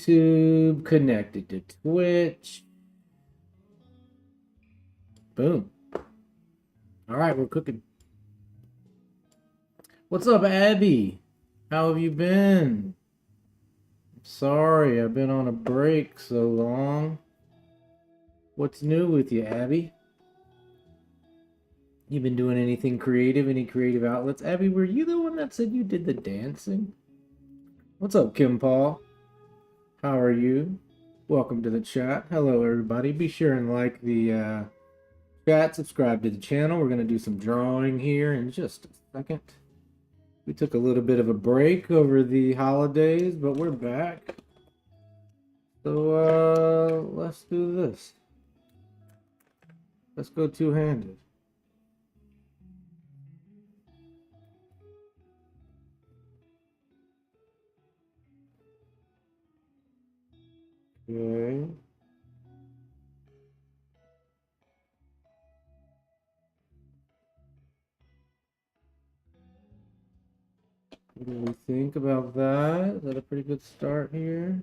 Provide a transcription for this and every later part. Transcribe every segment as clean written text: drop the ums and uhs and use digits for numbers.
YouTube, connected to Twitch. Boom. All right, we're cooking. What's up, Abby? How have you been? Sorry, I've been on a break so long. What's new with you, Abby? You been doing anything creative? Any creative outlets? Abby, were you the one that said you did the dancing? What's up, Kim Paul? How are you? Welcome to the chat. Hello, everybody. Be sure and like the chat, subscribe to the channel. We're going to do some drawing here in just a second. We took a little bit of a break over the holidays, but we're back. So, let's do this. Let's go two-handed. Okay. What do we think about that? Is that a pretty good start here?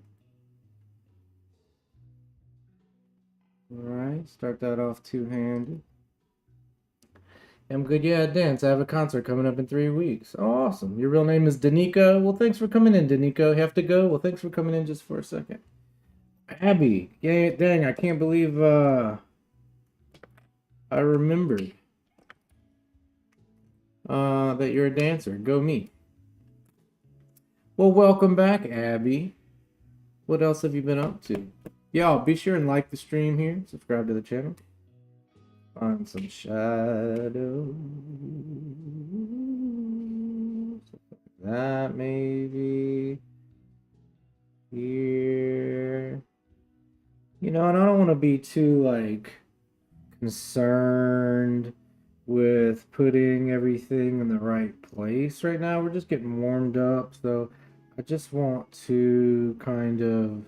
All right, start that off two-handed. I'm good. Yeah, dance. I have a concert coming up in 3 weeks. Awesome. Your real name is Danica. Well, thanks for coming in, Danica. You have to go. Well, thanks for coming in just for a second. Abby. Yeah, dang, I can't believe I remembered that you're a dancer. Go me. Well, welcome back, Abby. What else have you been up to? Y'all, be sure and like the stream here. Subscribe to the channel. Find some shadows. That maybe. Here. You know, and I don't want to be too, like, concerned with putting everything in the right place right now. We're just getting warmed up, so I just want to kind of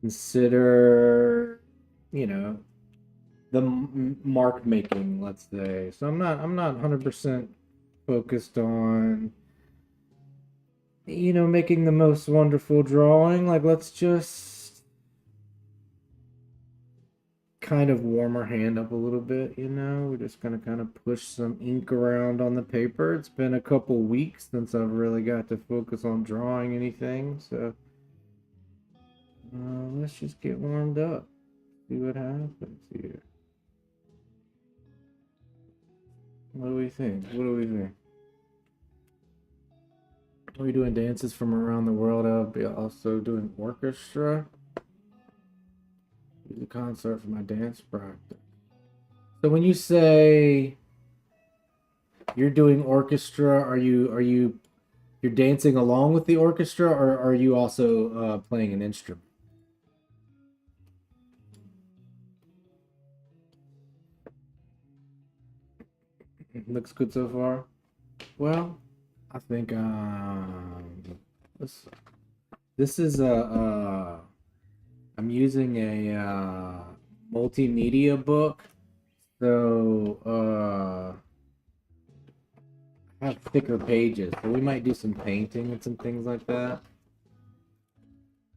consider, you know, the mark making, let's say. So I'm not 100% focused on, you know, making the most wonderful drawing. Like, let's just kind of warm our hand up a little bit, you know. We're just gonna kind of push some ink around on the paper. It's been a couple weeks since I've really got to focus on drawing anything, so let's just get warmed up, see what happens here. What do we think? What do we think? Are we doing dances from around the world? I'll be also doing orchestra. Use a concert for my dance practice. So when you say you're doing orchestra, are you're dancing along with the orchestra, or are you also playing an instrument? Looks good so far. Well, I think this is a I'm using a multimedia book, so I have thicker pages, so we might do some painting and some things like that.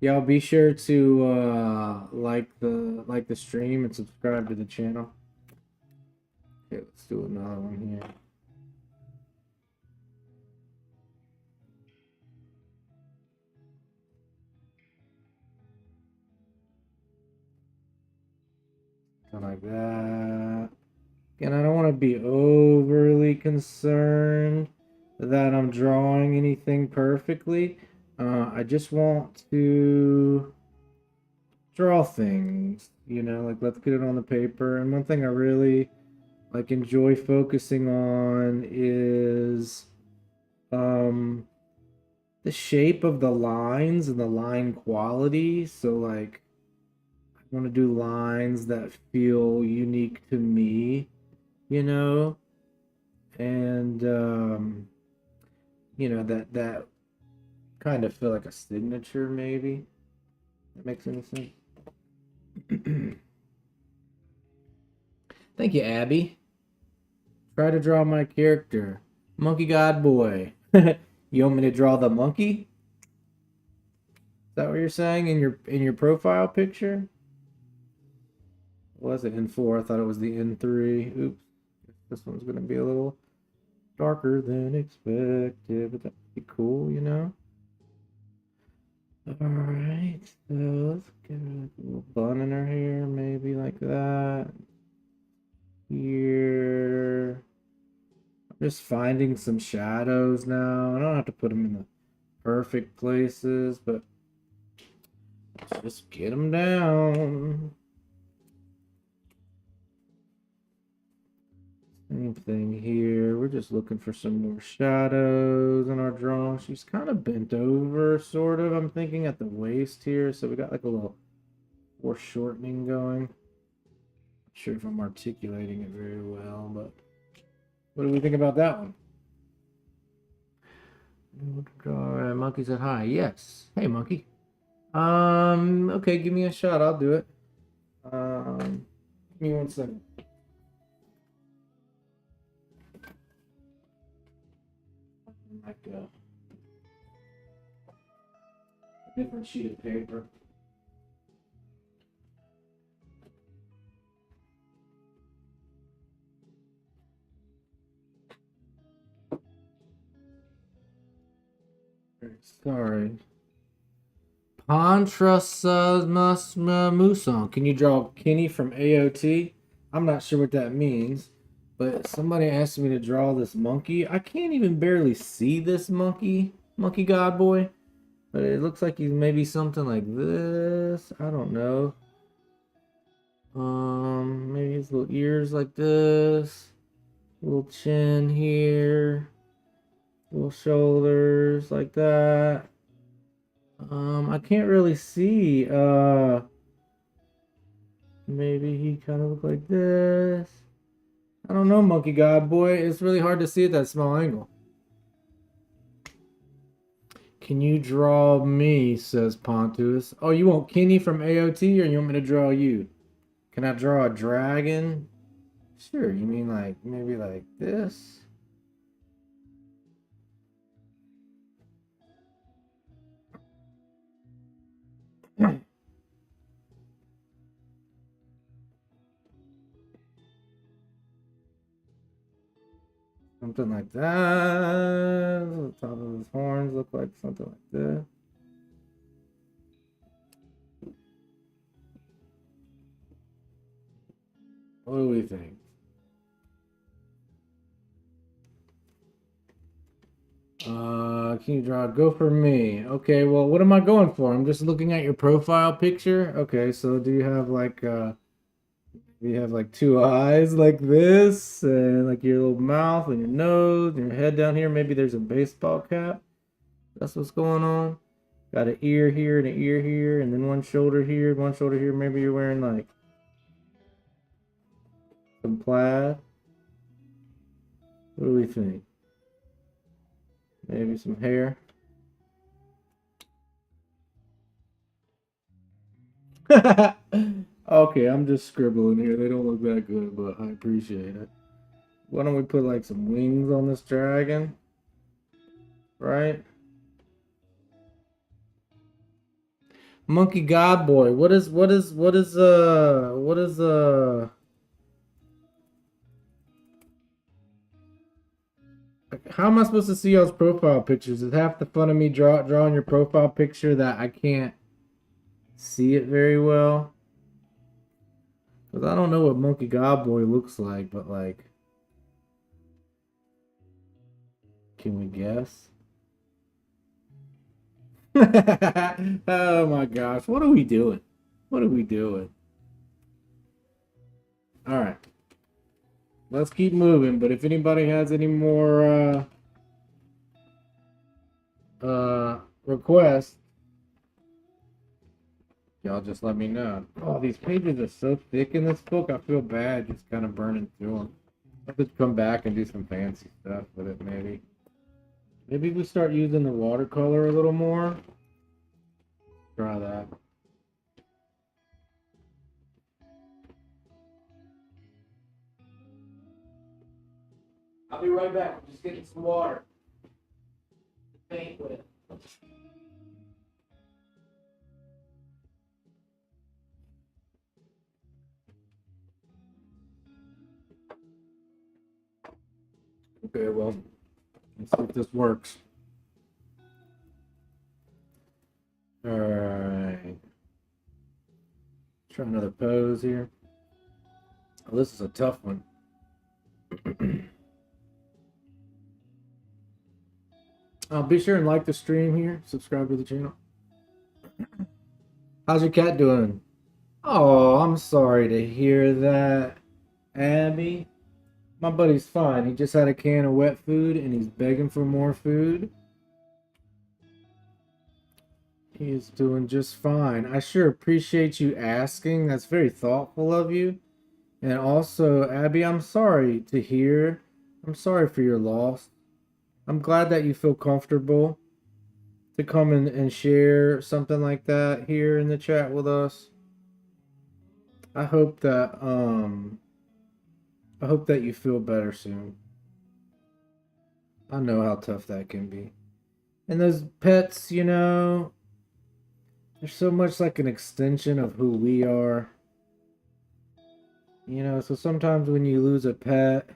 Y'all be sure to like the stream and subscribe to the channel. Okay, let's do another one here. Kind of like that. And I don't want to be overly concerned that I'm drawing anything perfectly. I just want to draw things, you know, like let's get it on the paper. And one thing I really like enjoy focusing on is the shape of the lines and the line quality. So like I want to do lines that feel unique to me, you know, and you know, that kind of feel like a signature, maybe. That makes any sense. Thank you, Abby. Try to draw my character. Monkey God Boy. You want me to draw the monkey? that what you're saying in your profile picture? Was it N4? I thought it was the N3. Oops. This one's gonna be a little darker than expected, but that'd be cool, you know? Alright, so let's get a little bun in her hair, maybe like that. Here. I'm just finding some shadows now. I don't have to put them in the perfect places, but let's just get them down. Same thing here. We're just looking for some more shadows in our drawing. She's kind of bent over, sort of. I'm thinking at the waist here. So we got like a little foreshortening going. Not sure if I'm articulating it very well, but what do we think about that one? Monkey said hi. Yes. Hey, monkey. Okay, give me a shot. I'll do it. Give me 1 second. Like a different sheet of paper. Sorry. Muson. Can you draw Kenny from AOT? I'm not sure what that means, but somebody asked me to draw this monkey. I can't even barely see this monkey god boy, but it looks like he's maybe something like this. I don't know. Maybe his little ears like this, little chin here, little shoulders like that. I can't really see. Maybe he kind of look like this. I don't know, monkey god boy. It's really hard to see at that small angle. Can you draw me? Says Pontus. Oh, you want Kenny from AOT, or you want me to draw you? Can I draw a dragon? Sure. You mean like maybe like this? Something like that. The top of his horns look like something like this. What do we think? Can you draw? Go for me. Okay, well, what am I going for? I'm just looking at your profile picture. Okay, so do you have like two eyes like this, and like your little mouth and your nose and your head down here? Maybe there's a baseball cap. That's what's going on. Got an ear here and an ear here, and then one shoulder here, one shoulder here. Maybe you're wearing like some plaid. What do we think? Maybe some hair. Okay, I'm just scribbling here. They don't look that good, but I appreciate it. Why don't we put like some wings on this dragon? Right? Monkey God Boy. How am I supposed to see y'all's profile pictures? Is half the fun of me drawing your profile picture that I can't see it very well? Because I don't know what Monkey God Boy looks like, but like, can we guess? Oh my gosh, what are we doing? What are we doing? All right, let's keep moving. But if anybody has any more requests, y'all just let me know. Oh, these pages are so thick in this book. I feel bad just kind of burning through them. I could come back and do some fancy stuff with it, maybe. Maybe we start using the watercolor a little more. Try that. I'll be right back. I'm just getting some water. Paint with it. Okay, well, let's see if this works. Alright. Try another pose here. Oh, this is a tough one. Be sure and like the stream here. Subscribe to the channel. How's your cat doing? Oh, I'm sorry to hear that, Abby. My buddy's fine. He just had a can of wet food and he's begging for more food. He is doing just fine. I sure appreciate you asking. That's very thoughtful of you. And also, Abby, I'm sorry to hear. I'm sorry for your loss. I'm glad that you feel comfortable to come and share something like that here in the chat with us. I hope that you feel better soon. I know how tough that can be. And those pets, you know, they're so much like an extension of who we are. You know, so sometimes when you lose a pet,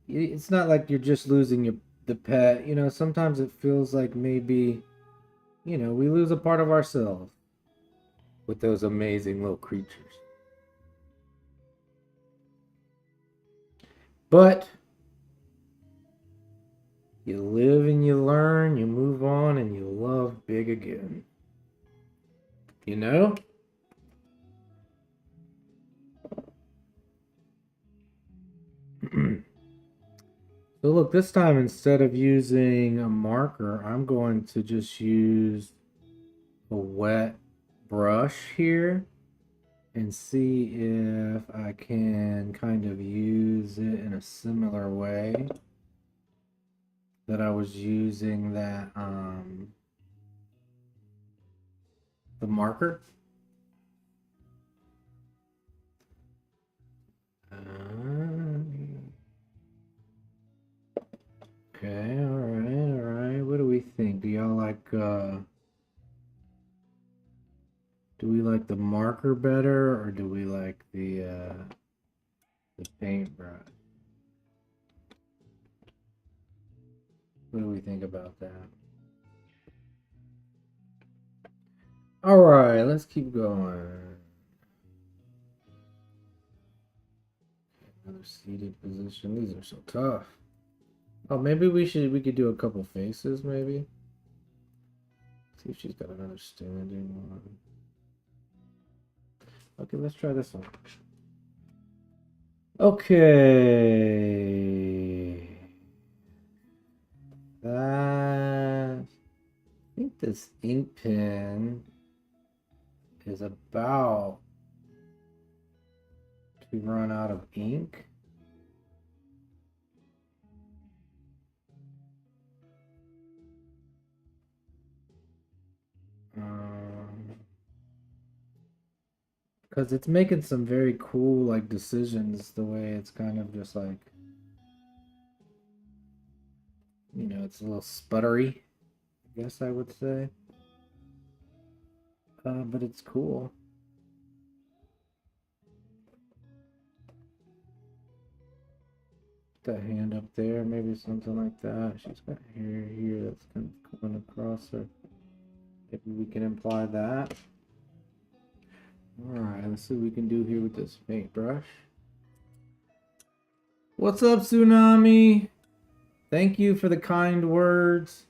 it's not like you're just losing the pet. You know, sometimes it feels like maybe, you know, we lose a part of ourselves with those amazing little creatures. But you live and you learn, you move on, and you love big again. You know? So look, this time instead of using a marker, I'm going to just use a wet brush here and see if I can kind of use it in a similar way that I was using that the marker. Okay, all right. What do we think? Do y'all like do we like the marker better or do we like the paintbrush? What do we think about that? All right, let's keep going. Another seated position. These are so tough. Oh, maybe we could do a couple faces, maybe. See if she's got another standing one. Okay, let's try this one. Okay. I think this ink pen is about to run out of ink. Because it's making some very cool like decisions the way it's kind of just like, you know, it's a little sputtery, I guess I would say. But it's cool. That hand up there, maybe something like that. She's got hair here that's kind of coming across her. Maybe we can imply that. Alright, let's see what we can do here with this paintbrush. What's up, Tsunami? Thank you for the kind words.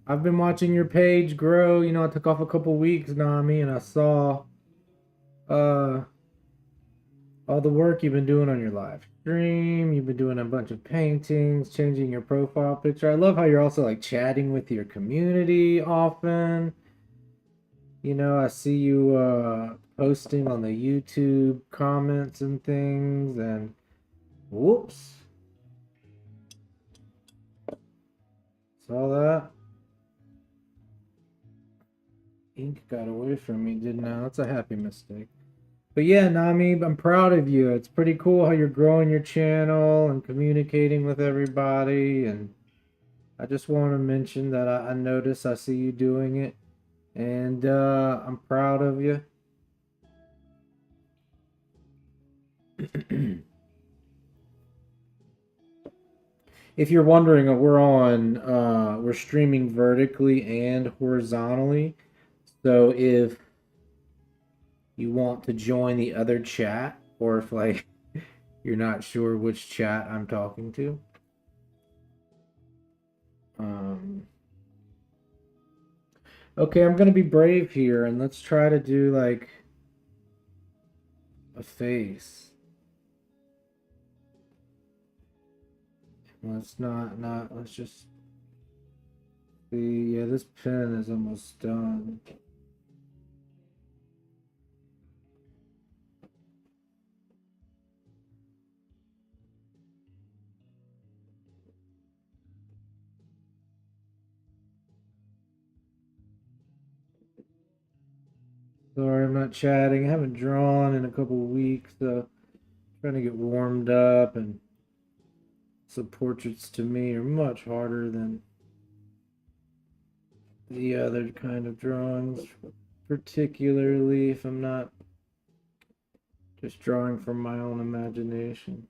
I've been watching your page grow. You know, I took off a couple weeks, Nami, and I saw all the work you've been doing on your live stream. You've been doing a bunch of paintings, changing your profile picture. I love how you're also like chatting with your community often. You know, I see you posting on the YouTube comments and things, and whoops. Saw that. Ink got away from me, didn't I? That's a happy mistake. But yeah, Nami, I'm proud of you. It's pretty cool how you're growing your channel and communicating with everybody. And I just want to mention that I notice, I see you doing it. And I'm proud of you. If you're wondering, we're streaming vertically and horizontally. So if you want to join the other chat, or if like you're not sure which chat I'm talking to, um, okay, I'm gonna be brave here, and let's try to do like a face. Let's just see. Yeah, this pen is almost done. Sorry, I'm not chatting. I haven't drawn in a couple of weeks, so trying to get warmed up, and some portraits to me are much harder than the other kind of drawings, particularly if I'm not just drawing from my own imagination.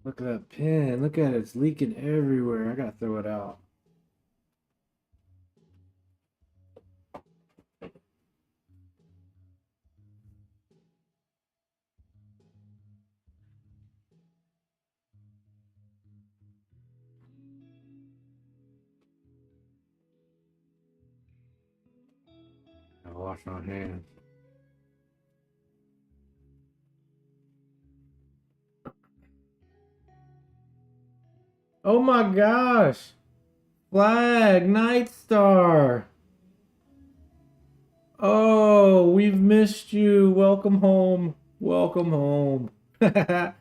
Look at that pen. Look at it. It's leaking everywhere. I gotta throw it out. I wash my hands. Oh my gosh! Flag, Night Star. Oh, we've missed you. Welcome home. Welcome home. You're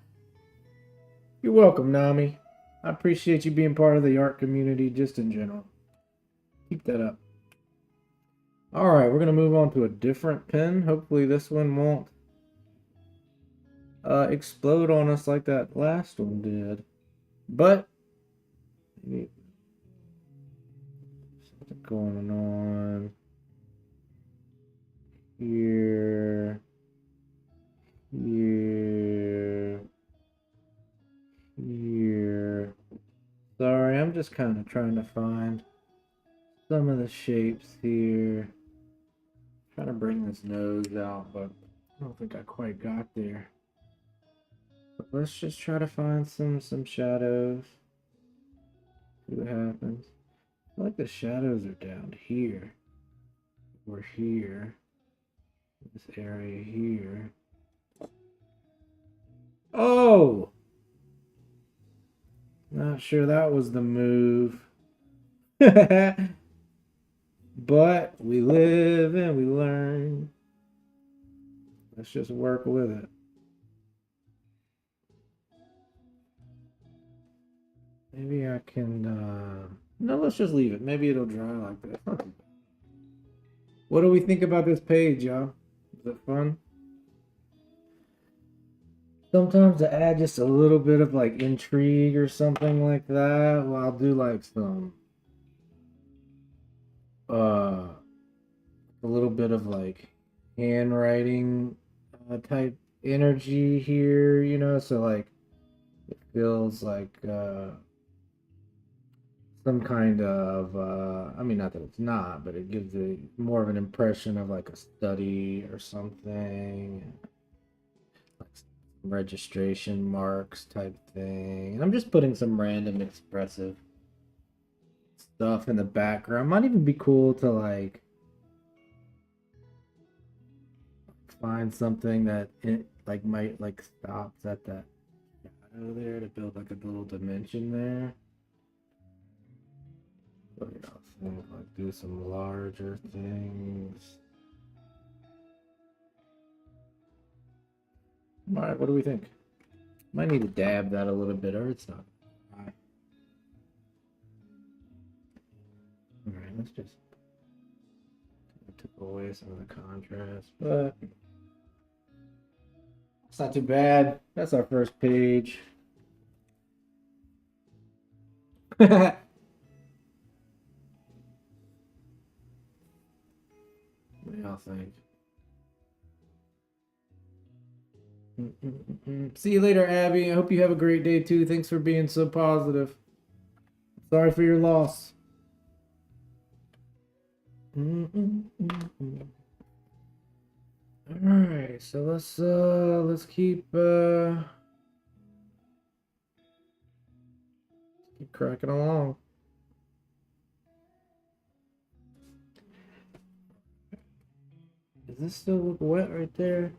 welcome, Nami. I appreciate you being part of the art community just in general. Keep that up. All right, we're going to move on to a different pen. Hopefully this one won't explode on us like that last one did. But maybe something going on here, here, here. Sorry, I'm just kind of trying to find some of the shapes here. Trying to bring this nose out, but I don't think I quite got there. But let's just try to find some shadows. See what happens. I feel like the shadows are down here. Or here. This area here. Oh! Not sure that was the move. But we live and we learn. Let's just work with it. Maybe I can, no, let's just leave it. Maybe it'll dry like that. What do we think about this page, y'all? Is it fun? Sometimes to add just a little bit of like intrigue or something like that, well, I'll do like some, a little bit of like handwriting type energy here, you know, so like it feels like some kind of I mean, not that it's not, but it gives a more of an impression of like a study or something, like registration marks type thing. And I'm just putting some random expressive stuff in the background. Might even be cool to like find something that it like might like stops at that shadow there to build like a little dimension there. But I think like do some larger things. All right, what do we think? Might need to dab that a little bit, or it's not. All right, let's just take away some of the contrast, but it's not too bad. That's our first page. What do y'all think? See you later, Abby. I hope you have a great day too. Thanks for being so positive. Sorry for your loss. All right, so let's keep cracking along. Does this still look wet right there?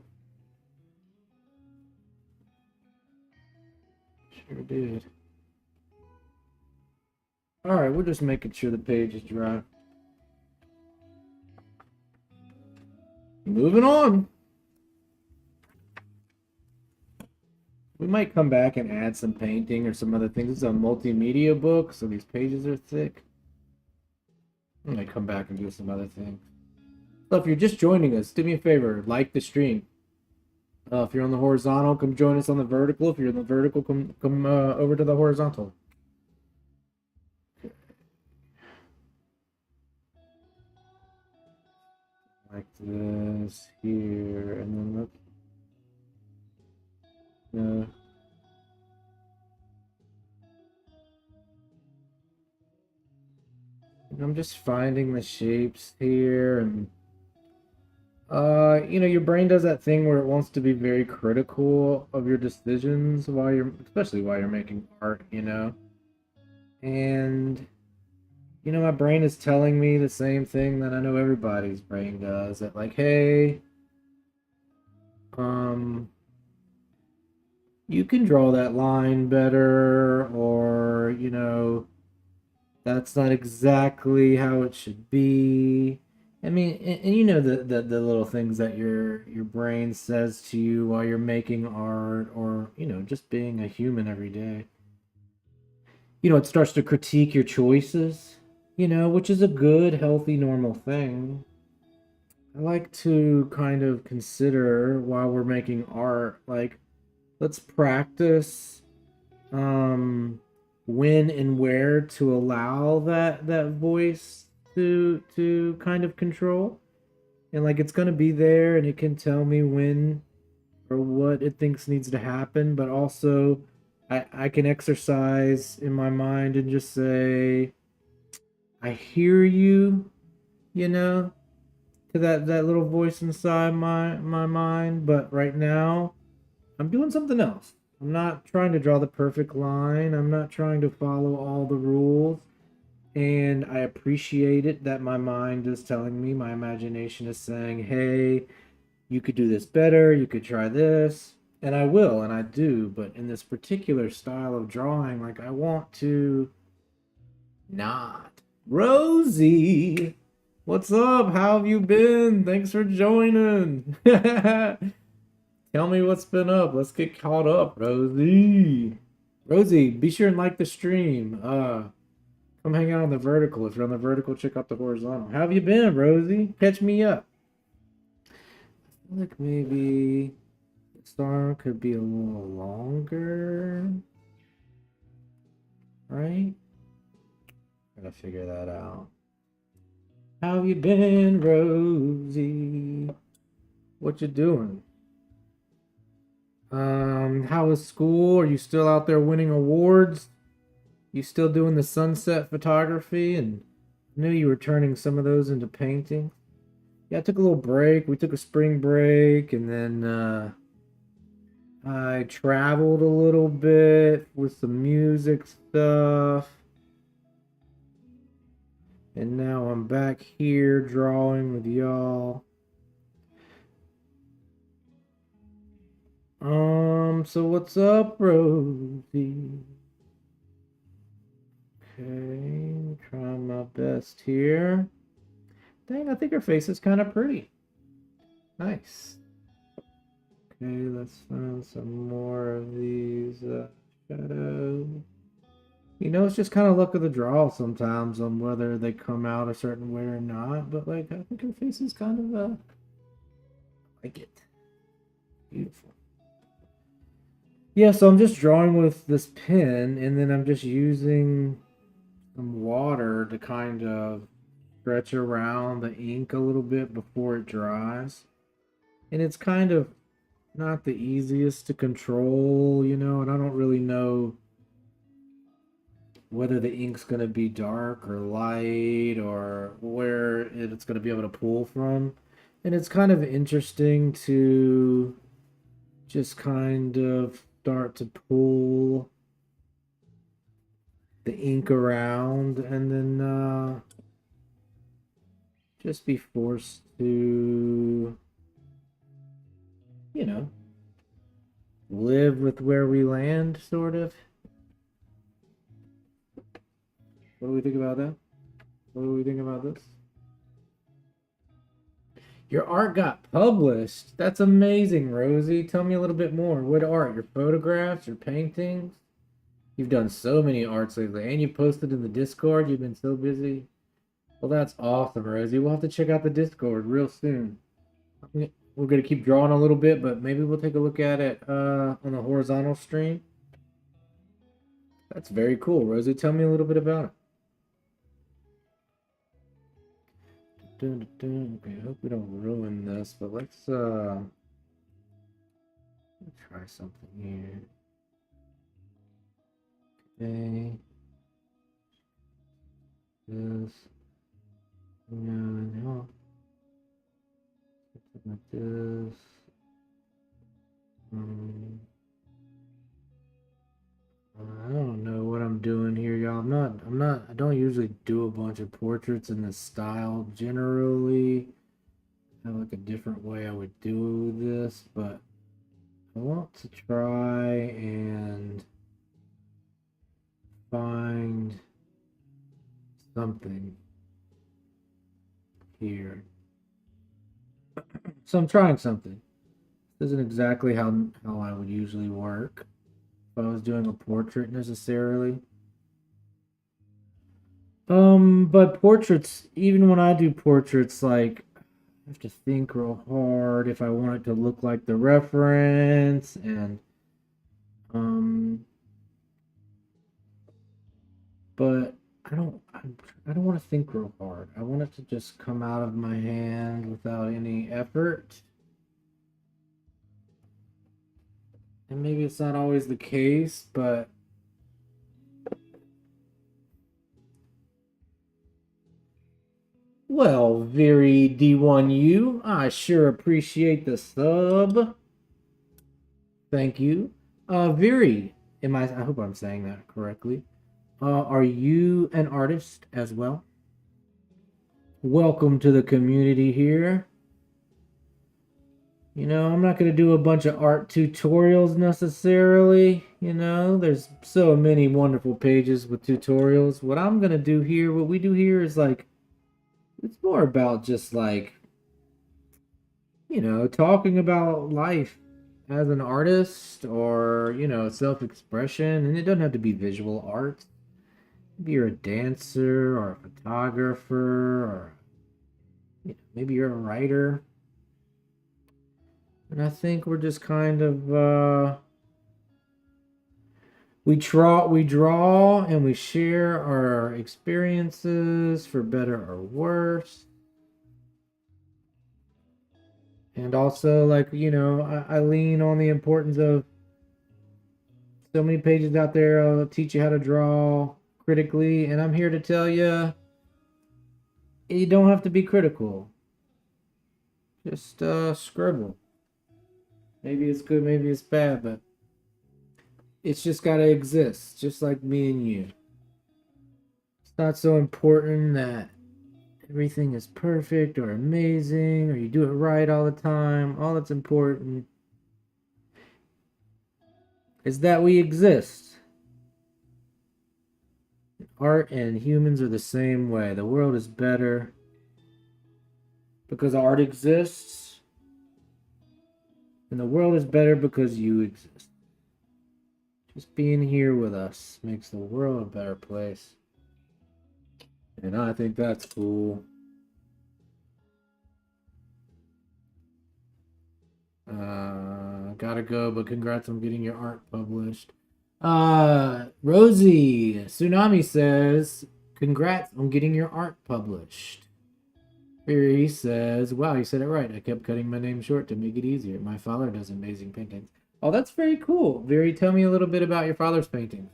Sure did. All right, we're just making sure the page is dry. Moving on. We might come back and add some painting or some other things. This is a multimedia book, so these pages are thick. I might come back and do some other things. So if you're just joining us, do me a favor, like the stream. If you're on the horizontal, come join us on the vertical. If you're in the vertical, come over to the horizontal. Like this here, and then look. I'm just finding the shapes here, and your brain does that thing where it wants to be very critical of your decisions especially while you're making art, And my brain is telling me the same thing that I know everybody's brain does, that like, hey, you can draw that line better, or that's not exactly how it should be. I mean, and the little things that your brain says to you while you're making art, or just being a human every day. It starts to critique your choices, which is a good, healthy, normal thing. I like to kind of consider while we're making art, like, let's practice when and where to allow that voice to kind of control. And like, it's going to be there, and it can tell me when or what it thinks needs to happen, but also I can exercise in my mind and just say, I hear you, to that little voice inside my mind, but right now I'm doing something else. I'm not trying to draw the perfect line. I'm not trying to follow all the rules. And I appreciate it that my mind is telling me, my imagination is saying, hey, you could do this better, you could try this. And I will, and I do. But in this particular style of drawing, like, I want to not. Rosie, what's up? How have you been? Thanks for joining. Tell me what's been up. Let's get caught up, Rosie. Rosie, be sure and like the stream. Come hang out on the vertical. If you're on the vertical, check out the horizontal. How have you been, Rosie? Catch me up. I feel like maybe the star could be a little longer. Right? Gotta figure that out. How have you been, Rosie? What you doing? How is school? Are you still out there winning awards? You still doing the sunset photography? And I knew you were turning some of those into painting. Yeah, I took a little break. We took a spring break, and then I traveled a little bit with some music stuff. And now I'm back here drawing with y'all. So what's up, Rosie? Okay, trying my best here. Dang, I think her face is kind of pretty. Nice. Okay, let's find some more of these shadows. It's just kind of luck of the draw sometimes on whether they come out a certain way or not. But like, I think her face is kind of I like it. Beautiful. Yeah, so I'm just drawing with this pen, and then I'm just using some water to kind of stretch around the ink a little bit before it dries. And it's kind of not the easiest to control, you know, and I don't really know whether the ink's going to be dark or light or where it's going to be able to pull from. And it's kind of interesting to just kind of start to pull the ink around and then just be forced to, you know, live with where we land, sort of. What do we think about that? What do we think about this? Your art got published. That's amazing, Rosie. Tell me a little bit more. What art? Your photographs, your paintings? You've done so many arts lately, and you posted in the Discord. You've been so busy. Well, that's awesome, Rosie. We'll have to check out the Discord real soon. We're gonna keep drawing a little bit, but maybe we'll take a look at it on the horizontal stream. That's very cool, Rosie. Tell me a little bit about it. Okay, I hope we don't ruin this, but let's try something here. Okay. This. No. Something like this. I don't know what I'm doing here, y'all. I don't usually do a bunch of portraits in this style generally. I have like a different way I would do this, but I want to try and find something here. So I'm trying something. This isn't exactly how I would usually work if I was doing a portrait necessarily. But portraits, even when I do portraits, like I have to think real hard if I want it to look like the reference and but I don't want to think real hard. I want it to just come out of my hand without any effort. And maybe it's not always the case, but well, very D1U, I sure appreciate the sub. Thank you. Very, I hope I'm saying that correctly. Are you an artist as well? Welcome to the community here. You know, I'm not going to do a bunch of art tutorials necessarily. You know, there's so many wonderful pages with tutorials. What I'm going to do here, what we do here is like, it's more about just like, you know, talking about life as an artist or, you know, self-expression. And it doesn't have to be visual art. Maybe you're a dancer or a photographer or, you know, maybe you're a writer. And I think we're just kind of we draw and we share our experiences for better or worse. And also, like, you know, I lean on the importance of so many pages out there teach you how to draw critically, and I'm here to tell you you don't have to be critical. Just scribble. Maybe it's good, maybe it's bad, but it's just got to exist, just like me and you. It's not so important that everything is perfect or amazing or you do it right all the time. All that's important is that we exist. Art and humans are the same way. The world is better because art exists, and the world is better because you exist. Just being here with us makes the world a better place. And I think that's cool. Gotta go, but congrats on getting your art published. Rosie Tsunami says, congrats on getting your art published. Here he says, wow, you said it right. I kept cutting my name short to make it easier. My father does amazing paintings. Oh, that's very cool. Very, tell me a little bit about your father's painting.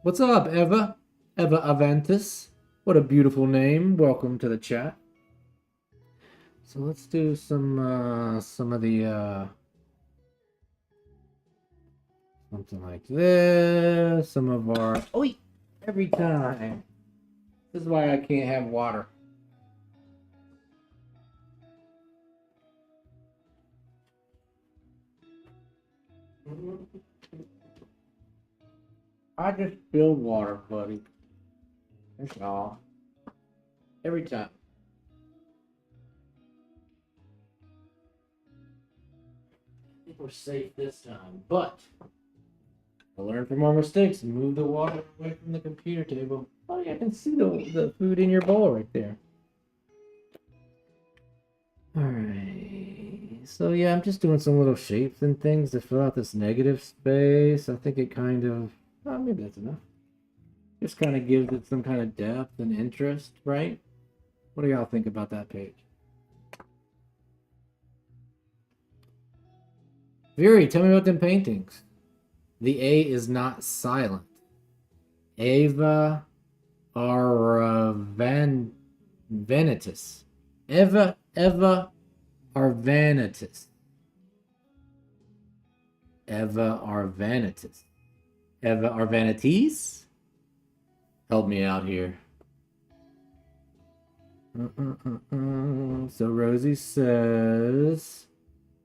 What's up, Eva? Eva Aventis. What a beautiful name. Welcome to the chat. So let's do some of the something like this. Some of our every time. This is why I can't have water. I just spilled water, buddy. That's all. Every time. I think we're safe this time, but I learned from our mistakes and move the water away from the computer table. Oh yeah, I can see the food in your bowl right there. Alright. So yeah, I'm just doing some little shapes and things to fill out this negative space. I think it kind of maybe that's enough. Just kind of gives it some kind of depth and interest, right? What do y'all think about that page? Viri, tell me about them paintings. The A is not silent. Eva Arvanitis. Eva Arvanitis. Eva Arvanitis. Eva Arvanitis? Help me out here. So Rosie says,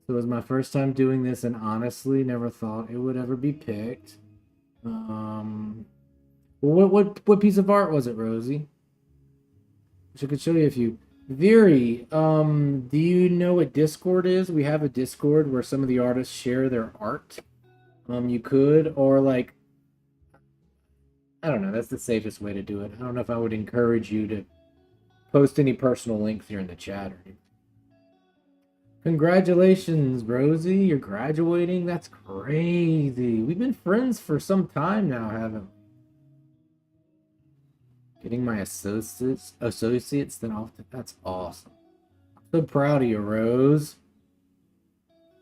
so it was my first time doing this and honestly never thought it would ever be picked. What piece of art was it, Rosie? Which I could show you if you. Viri, do you know what Discord is? We have a Discord where some of the artists share their art. You could, or like, I don't know, that's the safest way to do it. I don't know if I would encourage you to post any personal links here in the chat or anything. Congratulations, Rosie. You're graduating? That's crazy. We've been friends for some time now, haven't we? Getting my associates then off. That's awesome. I'm so proud of you, Rose.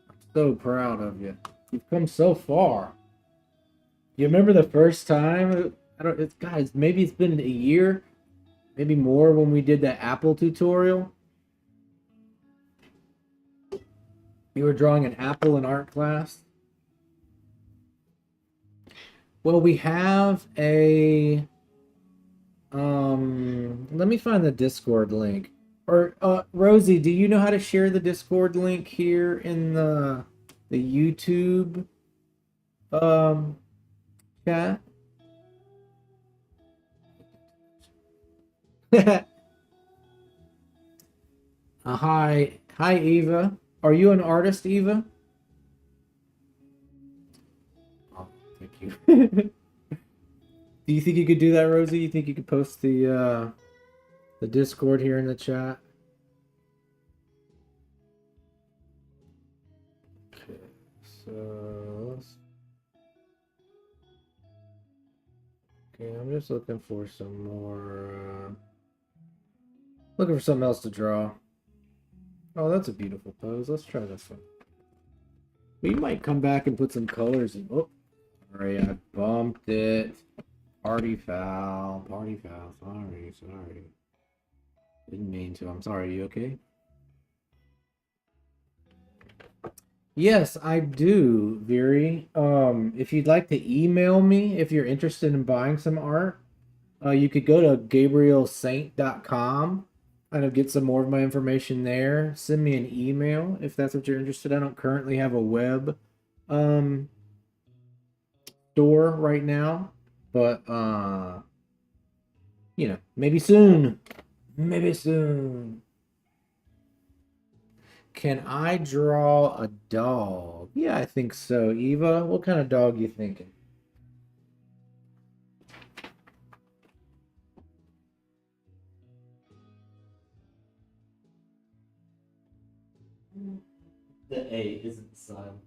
I'm so proud of you. You've come so far. You remember the first time? Guys, maybe it's been a year, maybe more, when we did that Apple tutorial. You were drawing an apple in art class. Well, we have a let me find the Discord link. Or Rosie, do you know how to share the Discord link here in the YouTube chat? Hi Eva. Are you an artist, Eva? Oh, thank you. Do you think you could do that, Rosie? You think you could post the Discord here in the chat? Okay, so okay, I'm just looking for some more looking for something else to draw. Oh, that's a beautiful pose. Let's try this one. We might come back and put some colors in. Oh, sorry, I bumped it. Party foul. Party foul. Sorry. Didn't mean to. I'm sorry. You okay? Yes, I do, Viri. If you'd like to email me if you're interested in buying some art, you could go to gabrielsaint.com. Kind of get some more of my information there. Send me an email if that's what you're interested in. I don't currently have a web store right now, but you know, maybe soon. Maybe soon. Can I draw a dog? Yeah, I think so. Eva, what kind of dog you thinking? The A isn't silent.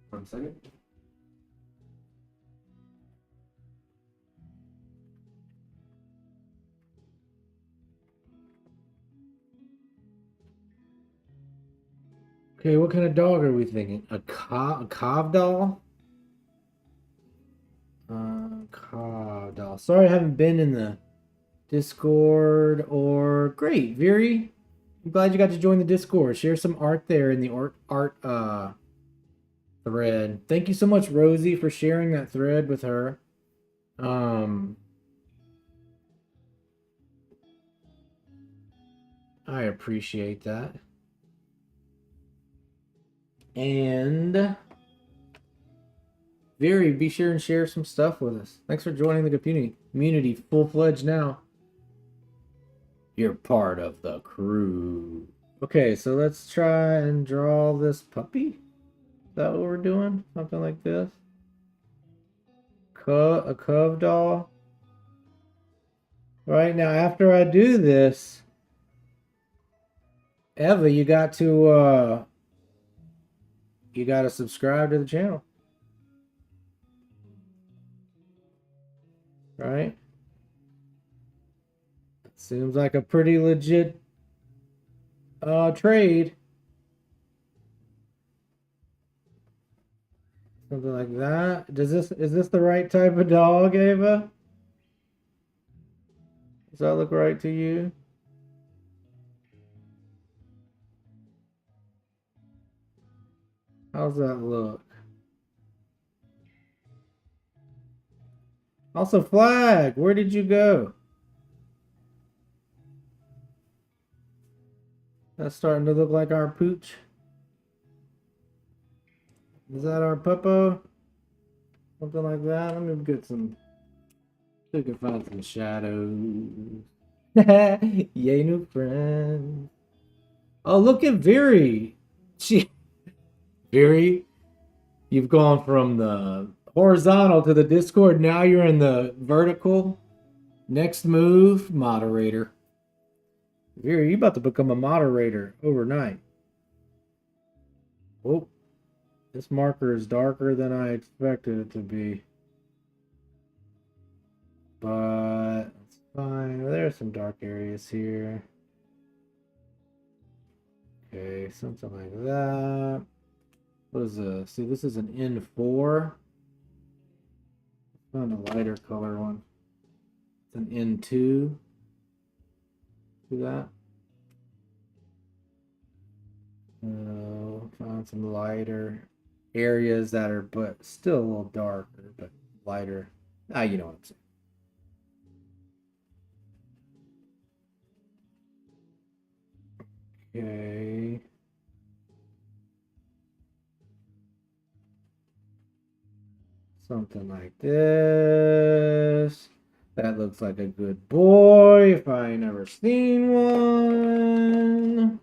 1 second. Okay, what kind of dog are we thinking? A cov doll? Cov doll. Sorry I haven't been in the Discord or great, Viri. I'm glad you got to join the Discord. Share some art there in the art thread. Thank you so much, Rosie, for sharing that thread with her. I appreciate that. And Viri, be sure and share some stuff with us. Thanks for joining the community full-fledged now. You're part of the crew. Okay, so let's try and draw this puppy. Is that what we're doing? Something like this. A cove doll. Right now, after I do this, Eva, you got to subscribe to the channel. Right? Seems like a pretty legit trade. Something like that. Is this the right type of dog, Ava? Does that look right to you? How's that look? Also, Flag, where did you go? That's starting to look like our pooch. Is that our puppo? Something like that. Let me get some. We can find some shadows. Yay, new friend. Oh, look at Viri. Viri, you've gone from the horizontal to the Discord. Now you're in the vertical. Next move, moderator. Viri, you about to become a moderator overnight. Oh, this marker is darker than I expected it to be. But it's fine. There's some dark areas here. Okay, something like that. What is this? See, this is an N4. Found a lighter color one. It's an N2. See that? Found some lighter areas that are, but still a little darker, but lighter. You know what I'm saying. Okay. Something like this. That looks like a good boy if I ain't never seen one.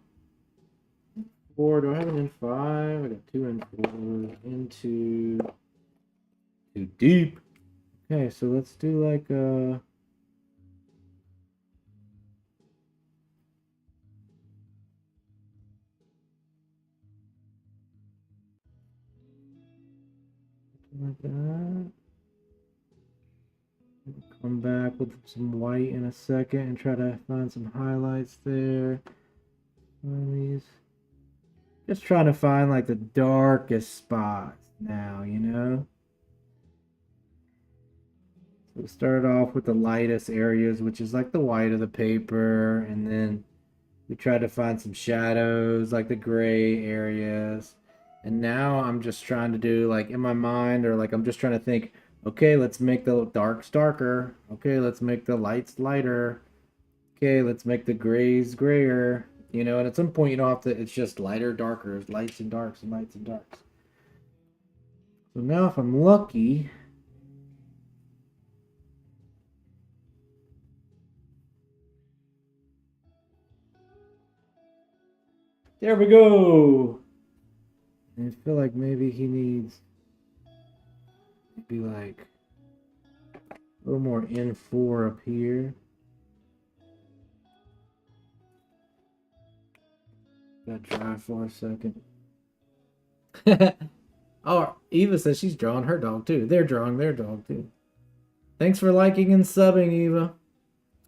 4. Do I have an N5? I got 2 N4s. Into too deep. Okay, so let's do like a. Like that. Come back with some white in a second and try to find some highlights there. These. Just trying to find like the darkest spots now, you know? So we started off with the lightest areas, which is like the white of the paper, and then we tried to find some shadows, like the gray areas. And now I'm just trying to do like in my mind, or like I'm just trying to think, okay, let's make the darks darker. Okay, let's make the lights lighter. Okay, let's make the grays grayer. You know, and at some point you don't have to, it's just lighter, darker, lights and darks and lights and darks. So now if I'm lucky, there we go. I feel like maybe he needs maybe like a little more N4 up here. Got dry for a second. Oh, Eva says she's drawing her dog too. They're drawing their dog too. Thanks for liking and subbing, Eva.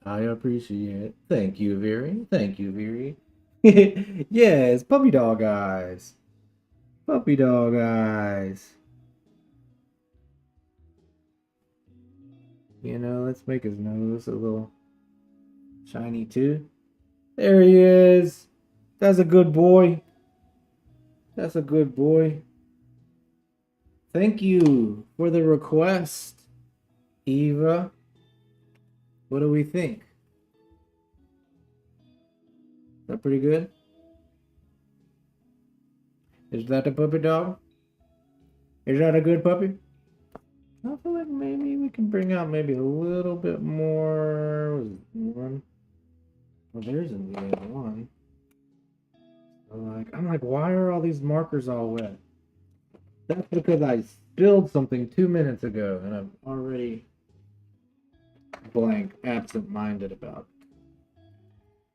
I appreciate it. Thank you, Viri. Thank you, Viri. Yes, puppy dog eyes. Puppy dog eyes. You know, let's make his nose a little shiny too. There he is. That's a good boy. That's a good boy. Thank you for the request, Eva. What do we think? Is that pretty good? Is that a puppy dog? Is that a good puppy? I feel like maybe we can bring out maybe a little bit more. Was it one? Well, there's a one. So I'm like, why are all these markers all wet? That's because I spilled something 2 minutes ago and I'm already blank, absent-minded about it.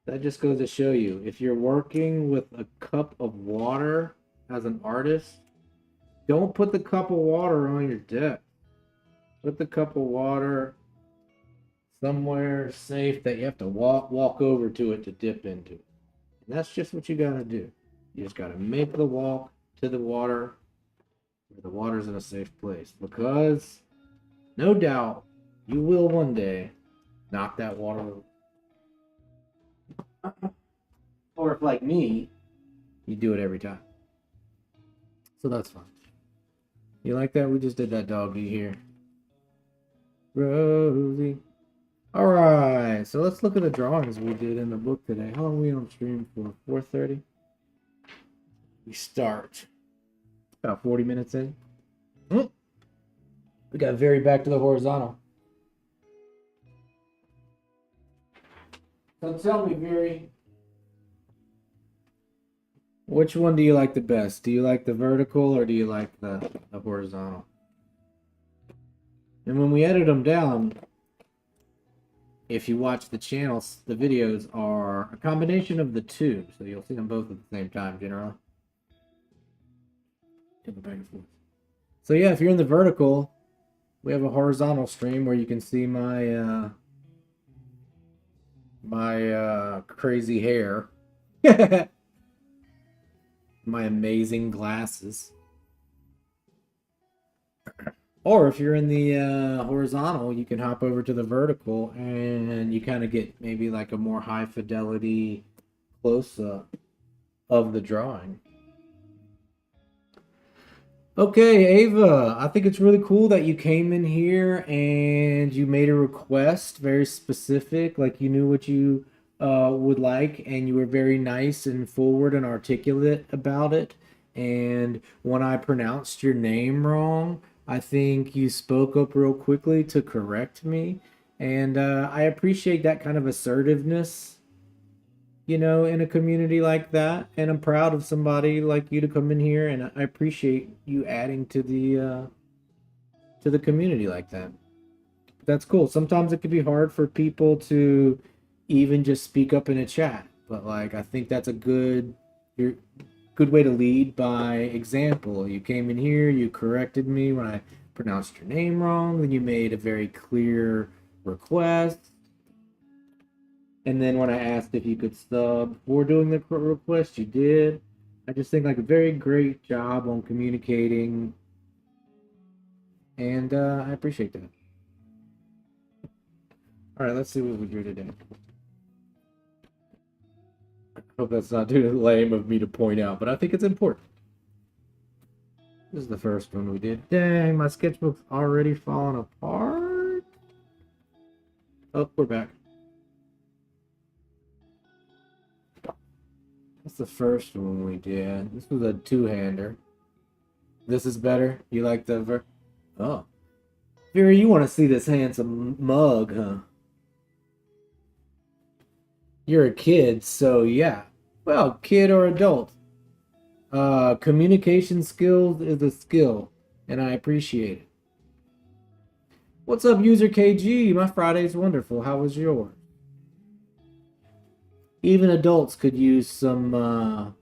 That just goes to show you, if you're working with a cup of water as an artist, don't put the cup of water on your desk. Put the cup of water somewhere safe that you have to walk over to it to dip into. And that's just what you gotta do. You just gotta make the walk to the water where the water's in a safe place. Because no doubt you will one day knock that water over. Or if like me, you do it every time. So that's fine. You like that? We just did that doggy here. Rosie. Alright, so let's look at the drawings we did in the book today. How long are we on stream for? 4:30? We start about 40 minutes in. We got very back to the horizontal. So tell me, Very, which one do you like the best? Do you like the vertical or do you like the horizontal? And when we edit them down, if you watch the channels, the videos are a combination of the two. So you'll see them both at the same time, generally. Back and forth. So yeah, if you're in the vertical, we have a horizontal stream where you can see my crazy hair. My amazing glasses. Or if you're in the horizontal, you can hop over to the vertical and you kind of get maybe like a more high fidelity close-up of the drawing. Okay, Ava, I think it's really cool that you came in here and you made a request, very specific, like you knew what you would like, and you were very nice and forward and articulate about it. And when I pronounced your name wrong, I think you spoke up real quickly to correct me. And I appreciate that kind of assertiveness, you know, in a community like that. And I'm proud of somebody like you to come in here, and I appreciate you adding to the community like that. That's cool. Sometimes it can be hard for people to even just speak up in a chat, but like I think that's a good way to lead by example. You came in here, you corrected me when I pronounced your name wrong, then you made a very clear request. And then when I asked if you could sub for doing the request, you did. I just think like a very great job on communicating, and I appreciate that. All right, let's see what we do today. Hope that's not too lame of me to point out, but I think it's important. This is the first one we did. Dang, my sketchbook's already falling apart. Oh, we're back. That's the first one we did. This was a two-hander. This is better? You like the Oh. Vera, you want to see this handsome mug, huh? You're a kid, so yeah. Well, kid or adult. Communication skills is a skill, and I appreciate it. What's up, user KG? My Friday's wonderful. How was yours? Even adults could use some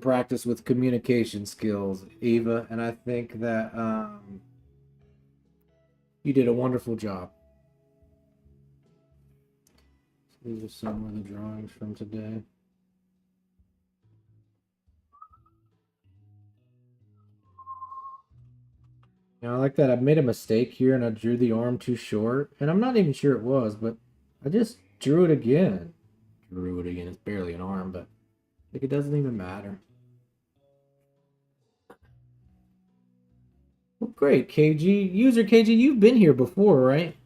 practice with communication skills, Eva, and I think that you did a wonderful job. So these are some of the drawings from today. I like that I made a mistake here and I drew the arm too short. And I'm not even sure it was, but I just drew it again. Drew it again. It's barely an arm, but like it doesn't even matter. Well, great, KG. User KG, you've been here before, right?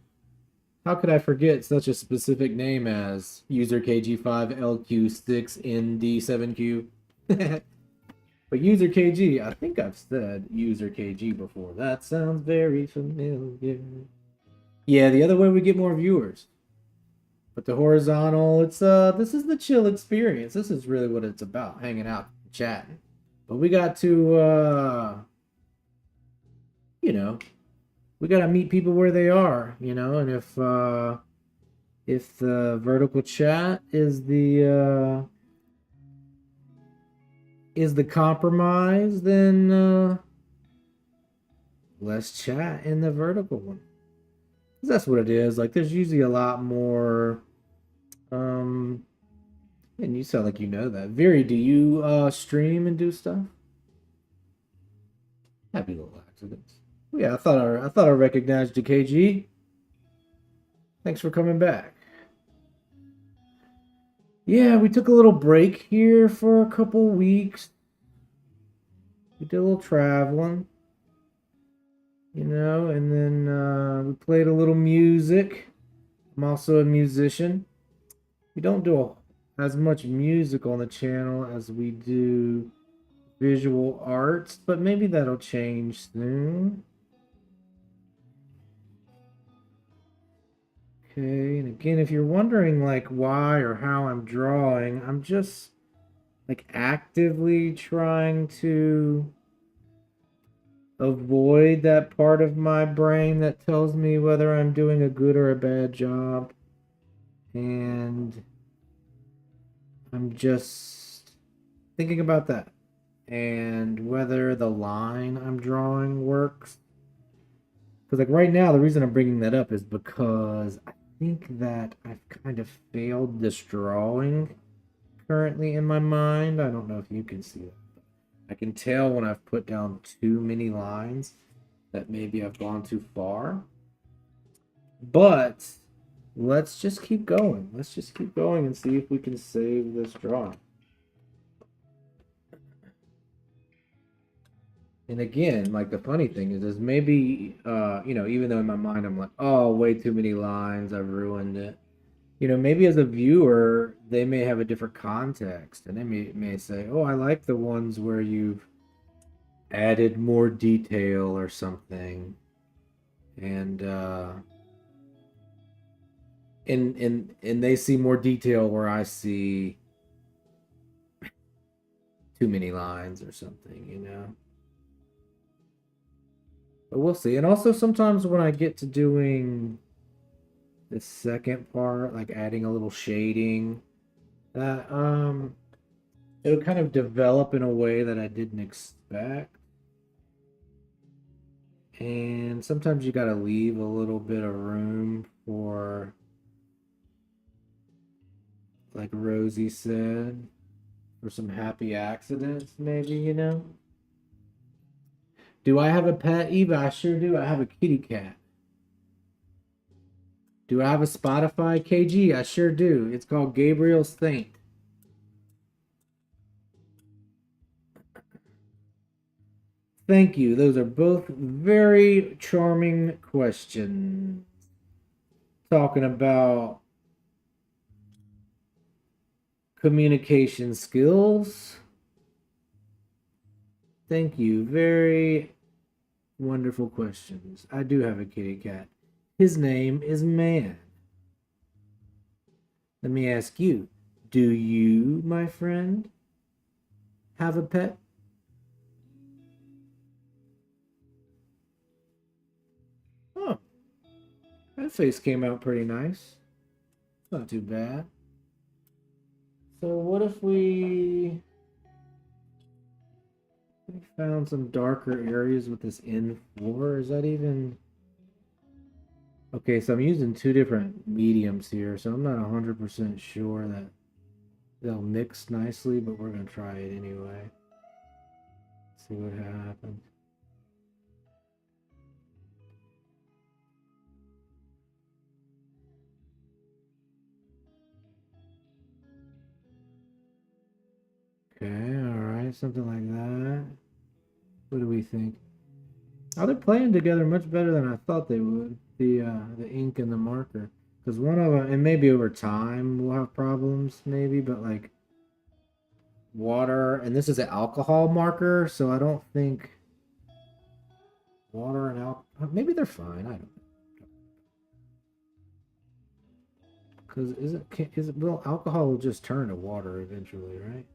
How could I forget such a specific name as user KG5LQ6ND7Q? But user KG, I think I've said user KG before. That sounds very familiar. Yeah, the other way we get more viewers. But the horizontal, it's this is the chill experience. This is really what it's about, hanging out, chatting. But we got to you know, we got to meet people where they are, and if the vertical chat is the compromise, then let's chat in the vertical one. That's what it is. Like there's usually a lot more and you sound like you know that. Viri, do you stream and do stuff? Happy little accidents. Yeah, I thought I recognized you, KG. Thanks for coming back. Yeah, we took a little break here for a couple weeks. We did a little traveling, and then we played a little music. I'm also a musician. We don't do as much music on the channel as we do visual arts, but maybe that'll change soon. Okay, and again, if you're wondering like why or how I'm drawing, I'm just like actively trying to avoid that part of my brain that tells me whether I'm doing a good or a bad job. And I'm just thinking about that and whether the line I'm drawing works. Because like right now, the reason I'm bringing that up is because I think that I've kind of failed this drawing currently in my mind. I don't know if you can see it. I can tell when I've put down too many lines that maybe I've gone too far. But let's just keep going. Let's just keep going and see if we can save this drawing. And again, like the funny thing is maybe, even though in my mind I'm like, oh, way too many lines, I've ruined it. Maybe as a viewer, they may have a different context and they may say, oh, I like the ones where you've added more detail or something. And and they see more detail where I see too many lines or something. But we'll see. And also sometimes when I get to doing the second part, like adding a little shading, that it'll kind of develop in a way that I didn't expect. And sometimes you gotta leave a little bit of room for, like Rosie said, for some happy accidents, maybe. Do I have a pet, Eva? I sure do. I have a kitty cat. Do I have a Spotify, KG? I sure do. It's called Gabriel Saint. Thank you. Those are both very charming questions. Talking about communication skills. Thank you. Very wonderful questions. I do have a kitty cat. His name is Man. Let me ask you, do you, my friend, have a pet? Oh, that face came out pretty nice. Not too bad. So what if we found some darker areas with this N4? Is that even... Okay, so I'm using two different mediums here, so I'm not 100% sure that they'll mix nicely, but we're going to try it anyway. See what happens. Okay, alright, something like that. What do we think? Oh, they're playing together much better than I thought they would. The ink and the marker. Because one of them, and maybe over time we'll have problems, maybe, but like water, and this is an alcohol marker, so I don't think water and alcohol, maybe they're fine. I don't know. Because well, alcohol will just turn to water eventually, right?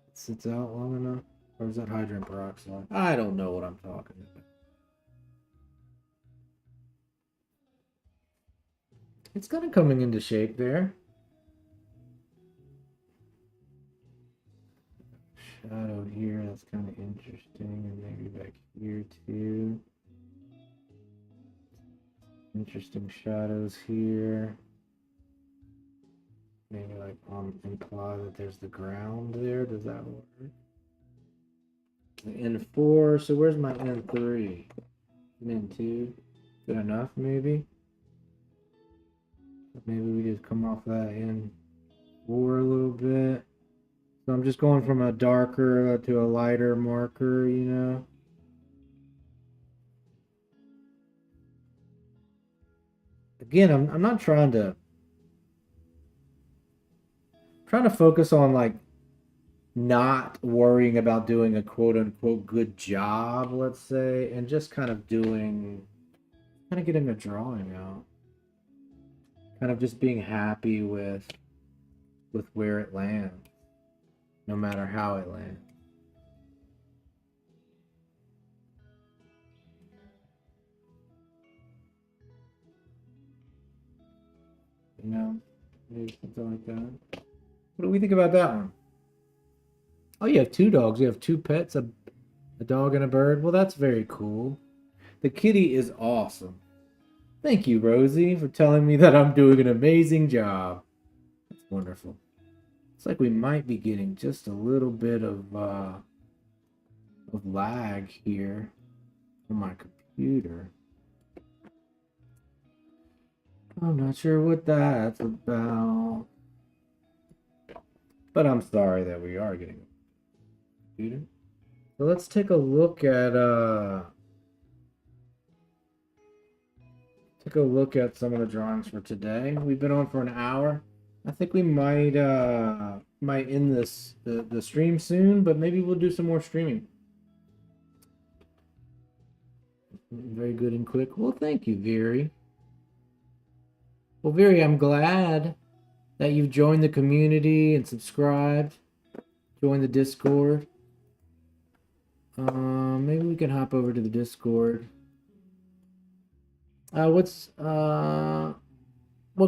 It sits out long enough. Or is that hydrogen peroxide? I don't know what I'm talking about. It's kind of coming into shape there. Shadow here, that's kind of interesting. And maybe back here too. Interesting shadows here. Maybe like imply that there's the ground there. Does that work? The N4. So where's my N3? N2. Good enough, maybe? Maybe we just come off that N4 a little bit. So I'm just going from a darker to a lighter marker, you know? Again, I'm not trying to focus on like not worrying about doing a quote unquote good job, let's say, and just kind of getting a drawing out. Kind of just being happy with where it lands, no matter how it lands. You know, maybe something like that. What do we think about that one? Oh, you have two dogs. You have two pets, a dog and a bird. Well, that's very cool. The kitty is awesome. Thank you, Rosie, for telling me that I'm doing an amazing job. That's wonderful. It's like we might be getting just a little bit of lag here on my computer. I'm not sure what that's about. But I'm sorry that we are getting a computer. So let's take a look at some of the drawings for today. We've been on for an hour. I think we might end the stream soon, but maybe we'll do some more streaming. Very good and quick. Well, thank you, Viri. Well, Viri, I'm glad that you've joined the community and subscribed. Join the Discord. Maybe we can hop over to the Discord. What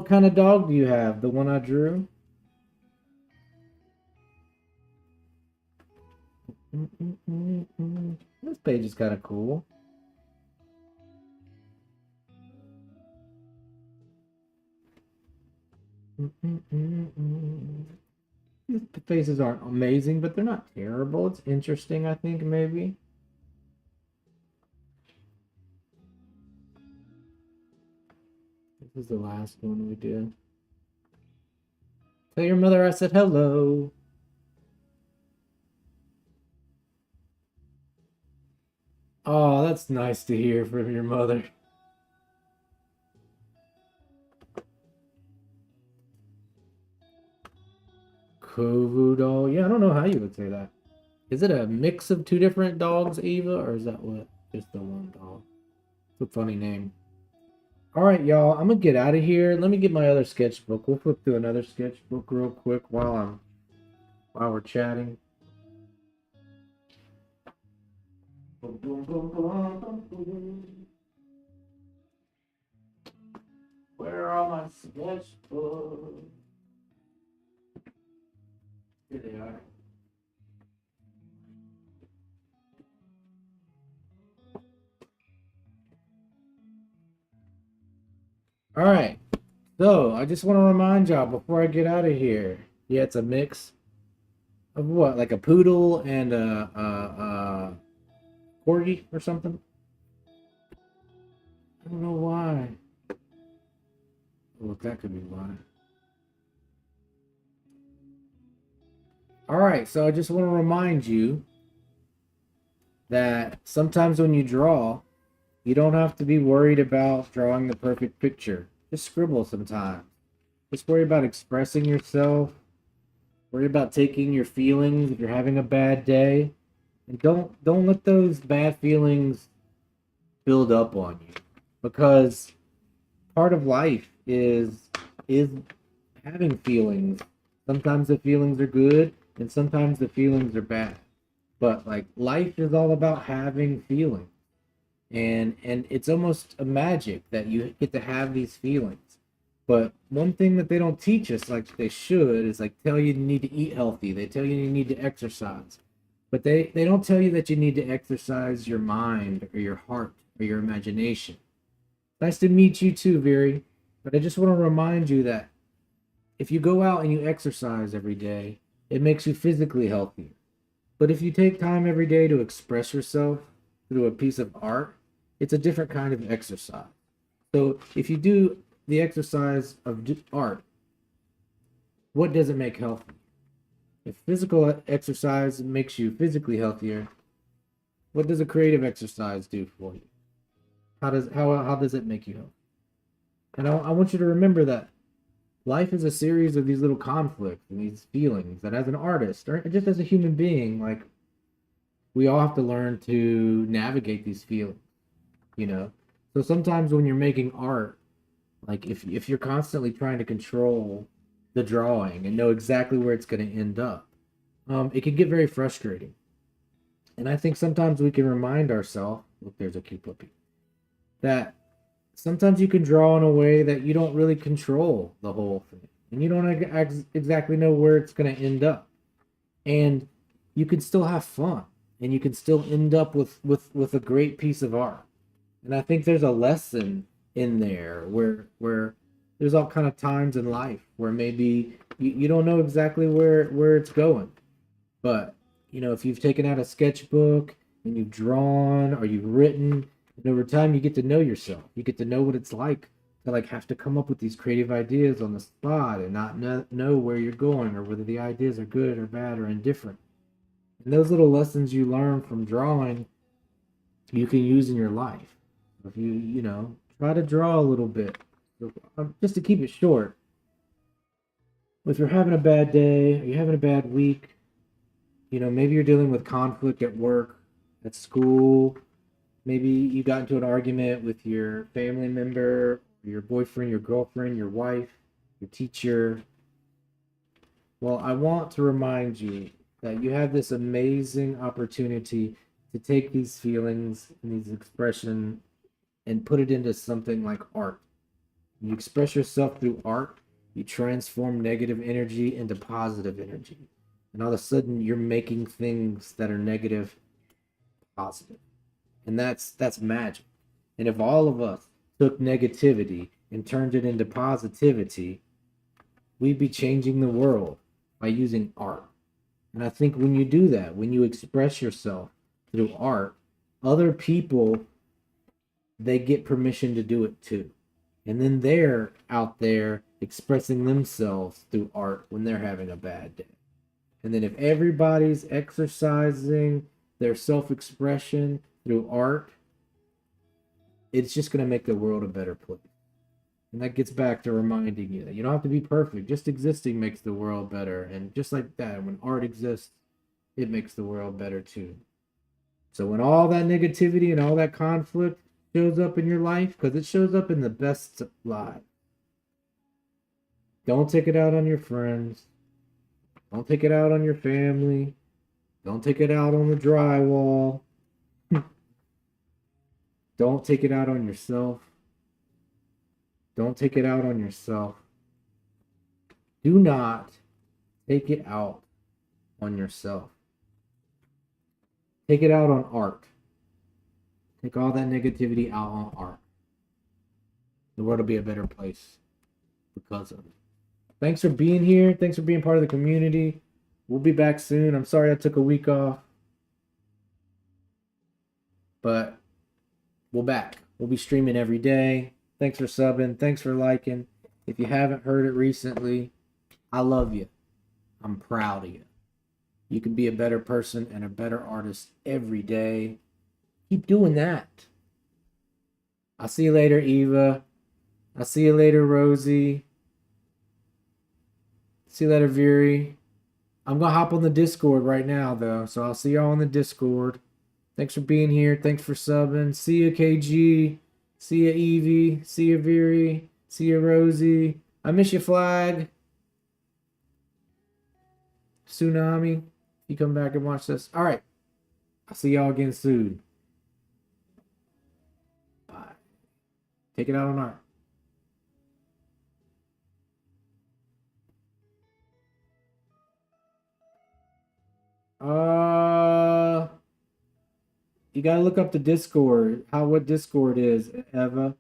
kind of dog do you have? The one I drew? This page is kind of cool. These faces aren't amazing, but they're not terrible. It's interesting, I think, maybe. This is the last one we did. Tell your mother I said hello. Oh, that's nice to hear from your mother. Kovu doll. Yeah, I don't know how you would say that. Is it a mix of two different dogs, Eva, or is that what? Just the one dog. It's a funny name. All right, y'all. I'm gonna get out of here. Let me get my other sketchbook. We'll flip through another sketchbook real quick while we're chatting. Where are my sketchbooks? Here they are. All right. So I just want to remind y'all before I get out of here. Yeah, it's a mix of what, like a poodle and a corgi or something. I don't know why. Look, that could be why. All right, so I just want to remind you that sometimes when you draw, you don't have to be worried about drawing the perfect picture. Just scribble sometimes. Just worry about expressing yourself. Worry about taking your feelings if you're having a bad day. And don't let those bad feelings build up on you. Because part of life is having feelings. Sometimes the feelings are good and sometimes the feelings are bad. But like life is all about having feelings. And it's almost a magic that you get to have these feelings. But one thing that they don't teach us like they should is like tell you need to eat healthy. They tell you need to exercise. But they don't tell you that you need to exercise your mind or your heart or your imagination. Nice to meet you too, Viri. But I just want to remind you that if you go out and you exercise every day, it makes you physically healthier. But if you take time every day to express yourself through a piece of art, it's a different kind of exercise. So if you do the exercise of art, what does it make healthy? If physical exercise makes you physically healthier, what does a creative exercise do for you? How does it make you healthy? And I want you to remember that life is a series of these little conflicts and these feelings that as an artist or just as a human being, like we all have to learn to navigate these feelings, you know? So sometimes when you're making art, like if you're constantly trying to control the drawing and know exactly where it's going to end up, it can get very frustrating. And I think sometimes we can remind ourselves, look, there's a cute puppy, that sometimes you can draw in a way that you don't really control the whole thing. And you don't exactly know where it's going to end up. And you can still have fun. And you can still end up with a great piece of art. And I think there's a lesson in there where there's all kind of times in life where maybe you don't know exactly where it's going. But if you've taken out a sketchbook and you've drawn or you've written, and over time you get to know yourself. You get to know what it's like to like have to come up with these creative ideas on the spot and not know where you're going or whether the ideas are good or bad or indifferent. And those little lessons you learn from drawing, you can use in your life. If you try to draw a little bit, just to keep it short. If you're having a bad day, or you're having a bad week, maybe you're dealing with conflict at work, at school. Maybe you got into an argument with your family member, your boyfriend, your girlfriend, your wife, your teacher. Well, I want to remind you that you have this amazing opportunity to take these feelings and these expressions and put it into something like art. You express yourself through art, you transform negative energy into positive energy. And all of a sudden you're making things that are negative positive. And that's magic. And if all of us took negativity and turned it into positivity, we'd be changing the world by using art. And I think when you do that, when you express yourself through art, other people they get permission to do it too. And then they're out there expressing themselves through art when they're having a bad day. And then if everybody's exercising their self-expression through art, it's just going to make the world a better place. And that gets back to reminding you that you don't have to be perfect. Just existing makes the world better. And just like that, when art exists, it makes the world better too. So when all that negativity and all that conflict shows up in your life, because it shows up in the best lives, don't take it out on your friends. Don't take it out on your family. Don't take it out on the drywall. Don't take it out on yourself. Don't take it out on yourself. Do not take it out on yourself. Take it out on art. Take all that negativity out on art. The world will be a better place because of it. Thanks for being here. Thanks for being part of the community. We'll be back soon. I'm sorry I took a week off, but we'll back. We'll be streaming every day. Thanks for subbing. Thanks for liking. If you haven't heard it recently, I love you. I'm proud of you. You can be a better person and a better artist every day. Keep doing that. I'll see you later, Eva. I'll see you later, Rosie. See you later, Viri. I'm gonna hop on the Discord right now, though, so I'll see y'all on the Discord. Thanks for being here. Thanks for subbing. See you, KG. See you, Evie. See you, Viri. See you, Rosie. I miss you, Flag. Tsunami. You come back and watch this. All right. I'll see y'all again soon. Bye. Take it out on art. You gotta look up the Discord. What Discord is, Eva.